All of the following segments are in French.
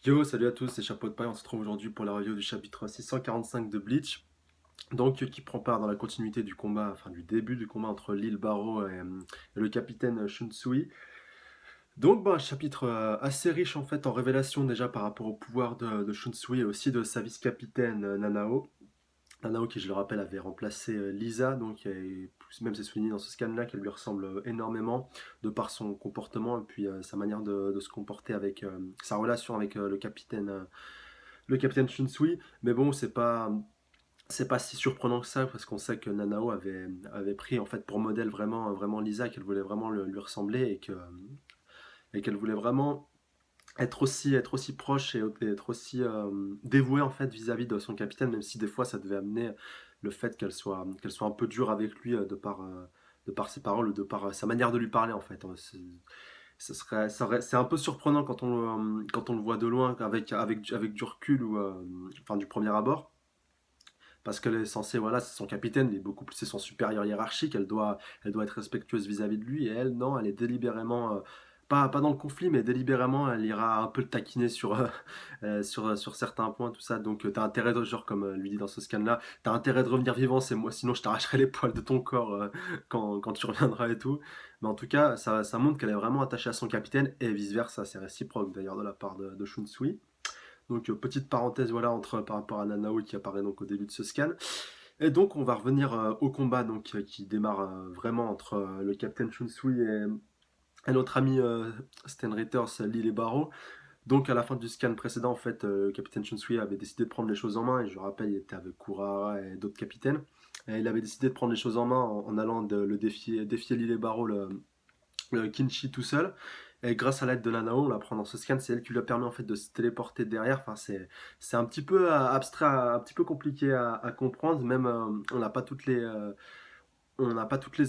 Yo, salut à tous, c'est Chapeau de Paille. On se retrouve aujourd'hui pour la review du chapitre 645 de Bleach, donc qui prend part dans la continuité du combat, enfin du début du combat entre Lil Barrow et le capitaine Shunsui. Donc, un chapitre assez riche en fait en révélations déjà par rapport au pouvoir de Shunsui et aussi de sa vice-capitaine Nanao. Nanao qui, je le rappelle, avait remplacé Lisa, donc même c'est souligné dans ce scan-là qu'elle lui ressemble énormément de par son comportement et puis sa manière de se comporter avec sa relation avec le capitaine Shunsui. Mais bon, c'est pas si surprenant que ça parce qu'on sait que Nanao avait pris en fait pour modèle vraiment Lisa, qu'elle voulait vraiment lui ressembler et qu'elle voulait vraiment être aussi proche et être aussi dévouée en fait vis-à-vis de son capitaine, même si des fois ça devait amener le fait qu'elle soit un peu dure avec lui de par ses paroles ou de par sa manière de lui parler en fait. C'est un peu surprenant quand on le voit de loin avec du recul ou enfin du premier abord. Parce qu'elle est censée, voilà, c'est son capitaine, il est beaucoup plus, c'est son supérieur hiérarchique, elle doit être respectueuse vis-à-vis de lui, et elle, non, elle est délibérément, pas dans le conflit, mais délibérément, elle ira un peu le taquiner sur certains points, tout ça. Donc, t'as intérêt, genre, comme lui dit dans ce scan-là, t'as intérêt de revenir vivant, c'est moi, sinon je t'arracherai les poils de ton corps quand tu reviendras et tout. Mais en tout cas, ça montre qu'elle est vraiment attachée à son capitaine, et vice-versa, c'est réciproque d'ailleurs de la part de Shunsui. Donc petite parenthèse voilà entre par rapport à Nanao qui apparaît donc au début de ce scan. Et donc on va revenir au combat donc qui démarre vraiment entre le Captain Shunsui et notre ami Stan Ritters, Lil et Barrow. Donc à la fin du scan précédent en fait le capitaine Shunsui avait décidé de prendre les choses en main et je rappelle il était avec Kurara et d'autres capitaines. Et il avait décidé de prendre les choses en main en allant le défier Lil et Barrow le Kinshi tout seul. Et grâce à l'aide de Nanao, on la prend dans ce scan, c'est elle qui lui a permis en fait de se téléporter derrière. Enfin, c'est un petit peu abstrait, un petit peu compliqué à comprendre. Même on n'a pas toutes les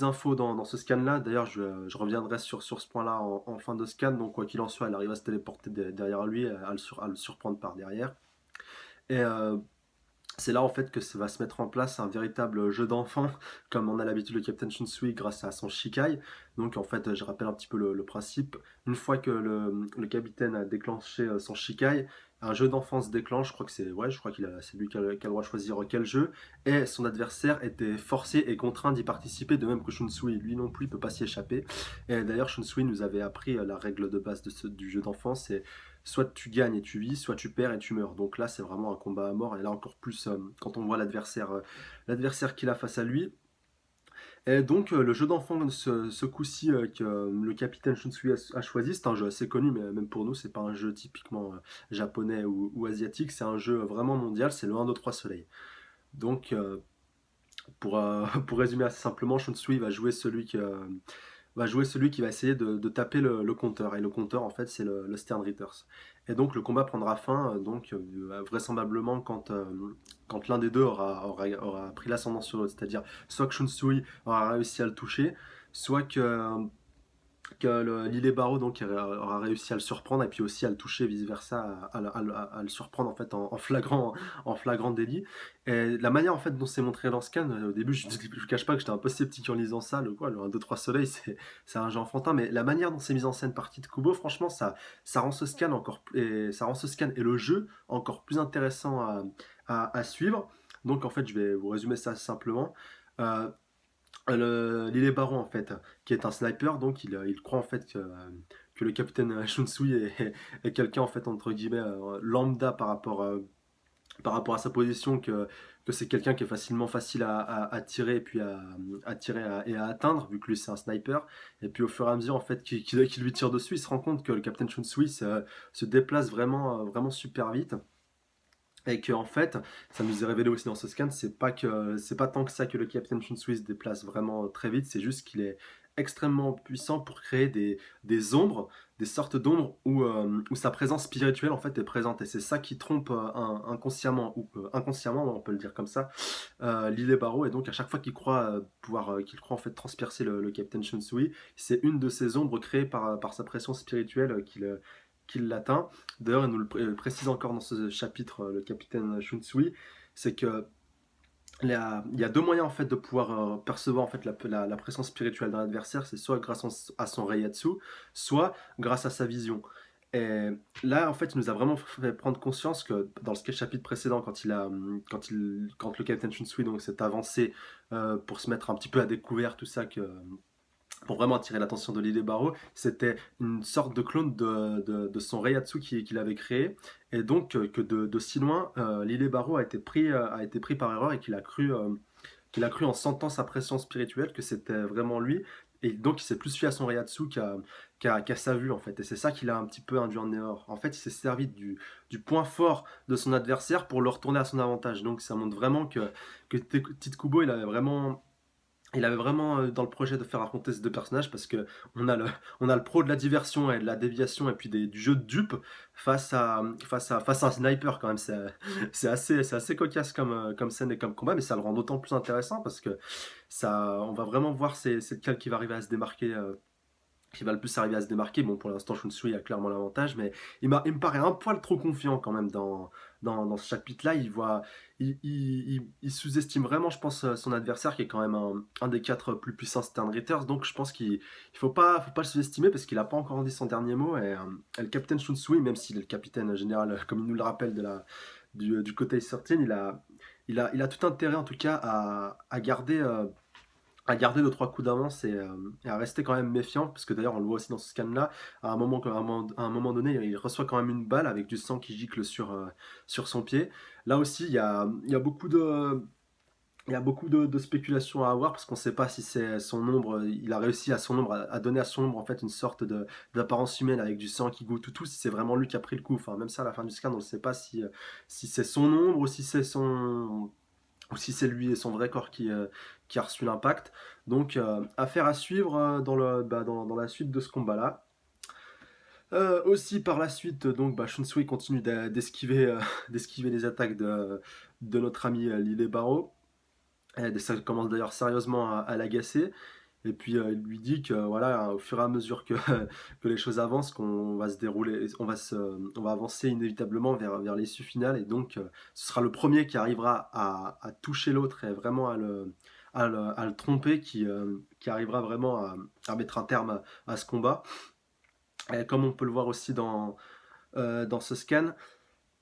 infos dans ce scan-là. D'ailleurs, je reviendrai sur ce point-là en fin de scan. Donc, quoi qu'il en soit, elle arrive à se téléporter derrière lui, à le surprendre par derrière. Et c'est là en fait que ça va se mettre en place un véritable jeu d'enfant, comme on a l'habitude le Captain Shunsui grâce à son Shikai. Donc en fait, je rappelle un petit peu le principe. Une fois que le capitaine a déclenché son Shikai, un jeu d'enfant se déclenche. Je crois que je crois c'est lui qui a le droit de choisir quel jeu. Et son adversaire était forcé et contraint d'y participer, de même que Shunsui. Lui non plus, il peut pas s'y échapper. Et d'ailleurs, Shunsui nous avait appris la règle de base du jeu d'enfant, c'est soit tu gagnes et tu vis, soit tu perds et tu meurs. Donc là, c'est vraiment un combat à mort. Et là, encore plus quand on voit l'adversaire qu'il a face à lui. Et donc, le jeu d'enfant, ce coup-ci, que le capitaine Shunsui a choisi, c'est un jeu assez connu, mais même pour nous, c'est pas un jeu typiquement japonais ou asiatique. C'est un jeu vraiment mondial. C'est le 1, 2, 3 soleil. Donc, pour résumer assez simplement, Shunsui va jouer celui qui va essayer de taper le compteur. Et le compteur, en fait, c'est le Stern Ritters. Et donc, le combat prendra fin, vraisemblablement, quand l'un des deux aura pris l'ascendant sur l'autre. C'est-à-dire, soit que Shunsui aura réussi à le toucher, soit que l'île Barreau donc aura réussi à le surprendre et puis aussi à le toucher vice versa à le surprendre en fait en flagrant délit. Et la manière en fait dont c'est montré dans Scan au début je cache pas que j'étais un peu sceptique en lisant ça le 1 2 3 soleil c'est un jeu enfantin mais la manière dont c'est mis en scène par Tite Kubo franchement ça rend ce scan ça rend ce scan et le jeu encore plus intéressant à suivre. Donc en fait je vais vous résumer ça simplement. Euh, L'île Baron en fait, qui est un sniper, donc il croit en fait que le capitaine Shunsui est quelqu'un en fait entre guillemets lambda par rapport à sa position, que c'est quelqu'un qui est facile à tirer et puis à tirer et à atteindre vu que lui c'est un sniper. Et puis au fur et à mesure en fait qu'il lui tire dessus, il se rend compte que le capitaine Shunsui se déplace vraiment super vite. Et que en fait, ça nous est révélé aussi dans ce scan, c'est pas tant que ça que le Captain Shunsui se déplace vraiment très vite, c'est juste qu'il est extrêmement puissant pour créer des ombres, des sortes d'ombres où sa présence spirituelle en fait est présente et c'est ça qui trompe inconsciemment ou inconsciemment on peut le dire comme ça Lille Barrow et donc à chaque fois qu'il croit en fait transpercer le Captain Shunsui, c'est une de ces ombres créées par sa pression spirituelle qu'il l'atteint. D'ailleurs, il nous le précise encore dans ce chapitre, le capitaine Shunsui, c'est que il y a deux moyens en fait de pouvoir percevoir en fait la pression spirituelle d'un adversaire, c'est soit grâce à son Reiatsu, soit grâce à sa vision. Et là, en fait, il nous a vraiment fait prendre conscience que dans le chapitre précédent, quand le Captain Shunsui donc s'est avancé pour se mettre un petit peu à découvert tout ça, pour vraiment attirer l'attention de Lily Barrow, c'était une sorte de clone de son Reiatsu qu'il avait créé, et donc que de si loin, Lily Barrow a été pris par erreur et qu'il a cru en sentant sa pression spirituelle que c'était vraiment lui. Et donc, il s'est plus fié à son Reiatsu qu'à sa vue, en fait. Et c'est ça qu'il a un petit peu induit en erreur. En fait, il s'est servi du point fort de son adversaire pour le retourner à son avantage. Donc, ça montre vraiment que Tite Kubo, il avait vraiment dans le projet de faire affronter ces deux personnages parce que on a le, on a le pro de la diversion et de la déviation et puis du jeu de dupe face à un sniper quand même. C'est assez cocasse comme scène et comme combat, mais ça le rend d'autant plus intéressant parce que on va vraiment voir c'est lequel qui va arriver à se démarquer. Qui va le plus arriver à se démarquer. Bon, pour l'instant, Shunsui a clairement l'avantage, mais il me paraît un poil trop confiant quand même dans ce chapitre-là. Il sous-estime vraiment, je pense, son adversaire, qui est quand même un des quatre plus puissants Sternritters. Donc, je pense qu'il faut pas le sous-estimer parce qu'il n'a pas encore dit son dernier mot. Et le capitaine Shunsui, même s'il est le capitaine général, comme il nous le rappelle du côté 13, il a tout intérêt, en tout cas, à garder deux trois coups d'avance et à rester quand même méfiant, parce que d'ailleurs on le voit aussi dans ce scan-là, à un moment donné, il reçoit quand même une balle avec du sang qui gicle sur son pied. Là aussi, il y a beaucoup de spéculations à avoir, parce qu'on ne sait pas si c'est son ombre, il a réussi à donner à son ombre en fait une sorte d'apparence humaine avec du sang qui goûte tout, si c'est vraiment lui qui a pris le coup. Enfin, même ça, à la fin du scan, on ne sait pas si c'est son ombre ou si c'est lui et son vrai corps qui a reçu l'impact. Donc, affaire à suivre dans la suite de ce combat-là. Aussi par la suite, donc Shunsui continue d'esquiver les attaques de notre ami Lily Barrow. Et ça commence d'ailleurs sérieusement à l'agacer. Et puis il lui dit que voilà, au fur et à mesure que les choses avancent, qu'on va se dérouler, on va avancer inévitablement vers l'issue finale. Et donc ce sera le premier qui arrivera à toucher l'autre et vraiment à le tromper qui arrivera vraiment à mettre un terme à ce combat. Et comme on peut le voir aussi dans ce scan,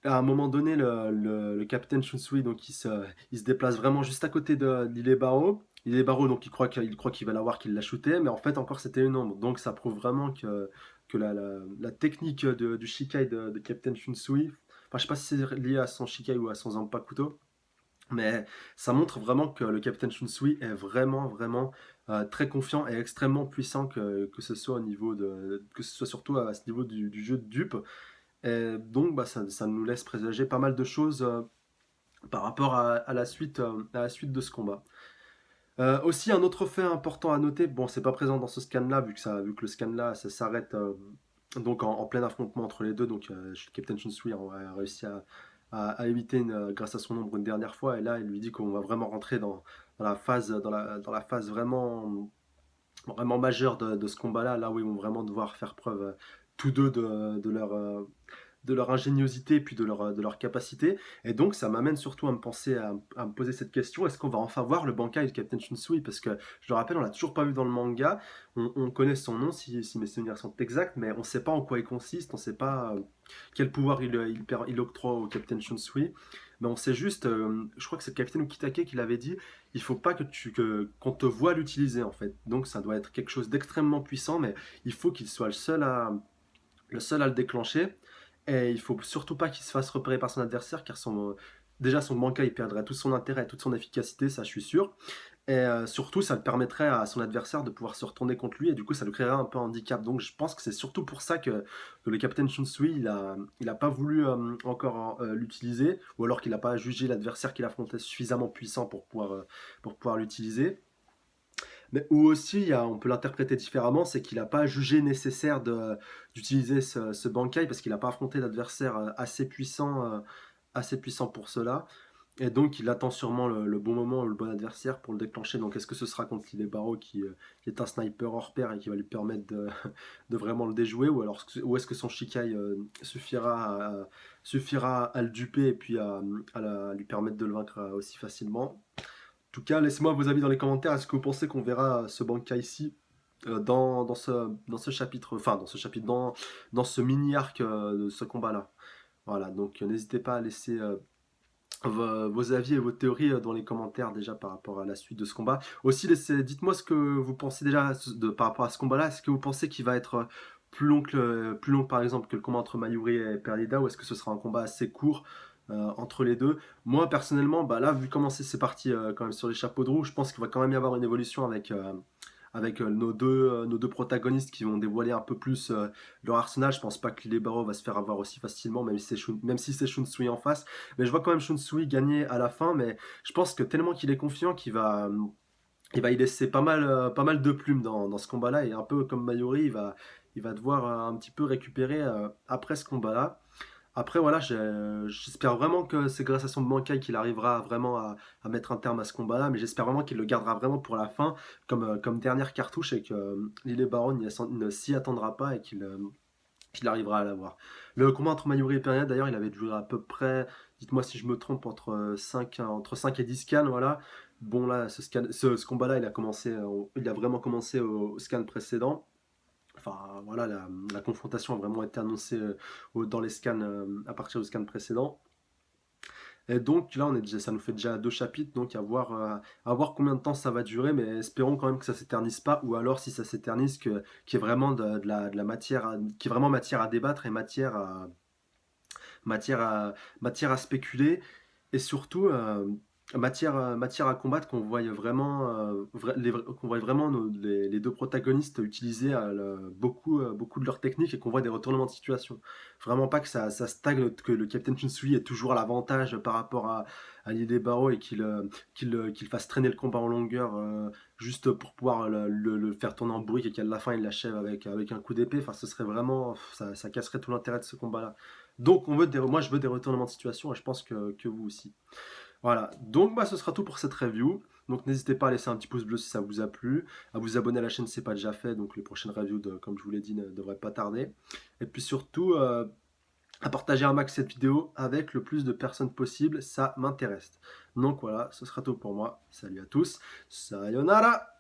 à un moment donné, le capitaine Shunsui, donc il se déplace vraiment juste à côté de l'île Barrow. L'île Barrow, donc il croit qu'il va l'avoir, qu'il l'a shooté, mais en fait encore c'était une ombre. Donc ça prouve vraiment que la technique du Shikai de Captain Shunsui, enfin je sais pas si c'est lié à son Shikai ou à son Zanpakuto, mais ça montre vraiment que le capitaine Shunsui est vraiment très confiant et extrêmement puissant, que ce soit que ce soit surtout à ce niveau du jeu de dupe. Et donc, ça nous laisse présager pas mal de choses par rapport à la suite de ce combat. Aussi, un autre fait important à noter, bon, c'est pas présent dans ce scan-là, vu que le scan-là, ça s'arrête donc en plein affrontement entre les deux. Donc, Captain Shunsui a réussi à éviter, grâce à son ombre, une dernière fois. Et là, il lui dit qu'on va vraiment rentrer dans la phase vraiment majeure de ce combat-là, là où ils vont vraiment devoir faire preuve tous deux de leur ingéniosité et puis de leur capacité. Et donc, ça m'amène surtout à me poser cette question, est-ce qu'on va enfin voir le Bankai de Captain Shunsui? Parce que, je le rappelle, on l'a toujours pas vu dans le manga. On connaît son nom, si mes souvenirs sont exacts, mais on ne sait pas en quoi il consiste, on ne sait pas quel pouvoir il octroie au Captain Shunsui. Mais on sait juste, je crois que c'est le capitaine Ukitake qui l'avait dit, il faut pas qu'on te voit l'utiliser en fait. Donc ça doit être quelque chose d'extrêmement puissant, mais il faut qu'il soit le seul à le déclencher. Et il faut surtout pas qu'il se fasse repérer par son adversaire, car déjà son Bankai il perdrait tout son intérêt, toute son efficacité, ça je suis sûr. Et surtout, ça le permettrait à son adversaire de pouvoir se retourner contre lui, et du coup, ça lui créerait un peu un handicap. Donc, je pense que c'est surtout pour ça que le capitaine Shunsui, il a pas voulu encore l'utiliser, ou alors qu'il n'a pas jugé l'adversaire qu'il affrontait suffisamment puissant pour pouvoir l'utiliser. Mais, ou aussi, on peut l'interpréter différemment, c'est qu'il n'a pas jugé nécessaire d'utiliser ce Bankai parce qu'il n'a pas affronté d'adversaire assez puissant pour cela. Et donc, il attend sûrement le bon moment, le bon adversaire pour le déclencher. Donc, est-ce que ce sera contre Lily Barrow qui est un sniper hors pair et qui va lui permettre de vraiment le déjouer, ou est-ce que son Shikai suffira à le duper et puis à lui permettre de le vaincre aussi facilement? En tout cas, laissez-moi vos avis dans les commentaires. Est-ce que vous pensez qu'on verra ce Bankai ici dans ce chapitre, enfin dans ce chapitre, dans ce mini-arc de ce combat-là. Voilà, donc n'hésitez pas à laisser vos avis et vos théories dans les commentaires déjà par rapport à la suite de ce combat. Aussi, dites-moi ce que vous pensez déjà par rapport à ce combat-là. Est-ce que vous pensez qu'il va être plus long par exemple que le combat entre Mayuri et Perdida, ou est-ce que ce sera un combat assez court entre les deux? Moi personnellement, bah là, vu comment c'est parti quand même sur les chapeaux de roue, je pense qu'il va quand même y avoir une évolution avec nos deux protagonistes qui vont dévoiler un peu plus leur arsenal. Je pense pas que Libero va se faire avoir aussi facilement, même si c'est Shunsui en face. Mais je vois quand même Shunsui gagner à la fin, mais je pense que tellement qu'il est confiant qu'il va y laisser pas mal de plumes dans ce combat-là, et un peu comme Mayuri, il va devoir un petit peu récupérer après ce combat-là. Après, voilà, j'espère vraiment que c'est grâce à son Bankai qu'il arrivera vraiment à mettre un terme à ce combat-là, mais j'espère vraiment qu'il le gardera vraiment pour la fin, comme dernière cartouche, et que Lille Baron ne s'y attendra pas et qu'il arrivera à l'avoir. Le combat entre Mayuri et Pereira, d'ailleurs, il avait duré à peu près, dites-moi si je me trompe, entre 5 et 10 scans, voilà. Bon, là, ce combat-là, il a vraiment commencé au scan précédent. Enfin, voilà, la confrontation a vraiment été annoncée dans les scans, à partir du scan précédent. Et donc là, ça nous fait déjà 2 chapitres, donc à voir combien de temps ça va durer, mais espérons quand même que ça s'éternise pas, ou alors si ça s'éternise, qu'il y ait vraiment de la matière, qu'il y ait vraiment matière à débattre et matière matière à spéculer, et surtout matière à combattre, qu'on voit vraiment, qu'on voit vraiment les deux protagonistes utiliser beaucoup de leur technique, et qu'on voit des retournements de situation. Vraiment pas que ça stagne, que le Captain Chinsui ait toujours l'avantage par rapport à l'idée Barrow, et qu'il fasse traîner le combat en longueur juste pour pouvoir le faire tourner en bourrique, et qu'à la fin il l'achève avec un coup d'épée. Enfin, ce serait vraiment, ça casserait tout l'intérêt de ce combat-là. Donc moi je veux des retournements de situation, et je pense que vous aussi. Voilà, donc bah, ce sera tout pour cette review. Donc n'hésitez pas à laisser un petit pouce bleu si ça vous a plu, à vous abonner à la chaîne si ce n'est pas déjà fait, donc les prochaines reviews, comme je vous l'ai dit, ne devraient pas tarder. Et puis surtout, à partager un max cette vidéo avec le plus de personnes possible, ça m'intéresse. Donc voilà, ce sera tout pour moi. Salut à tous, sayonara!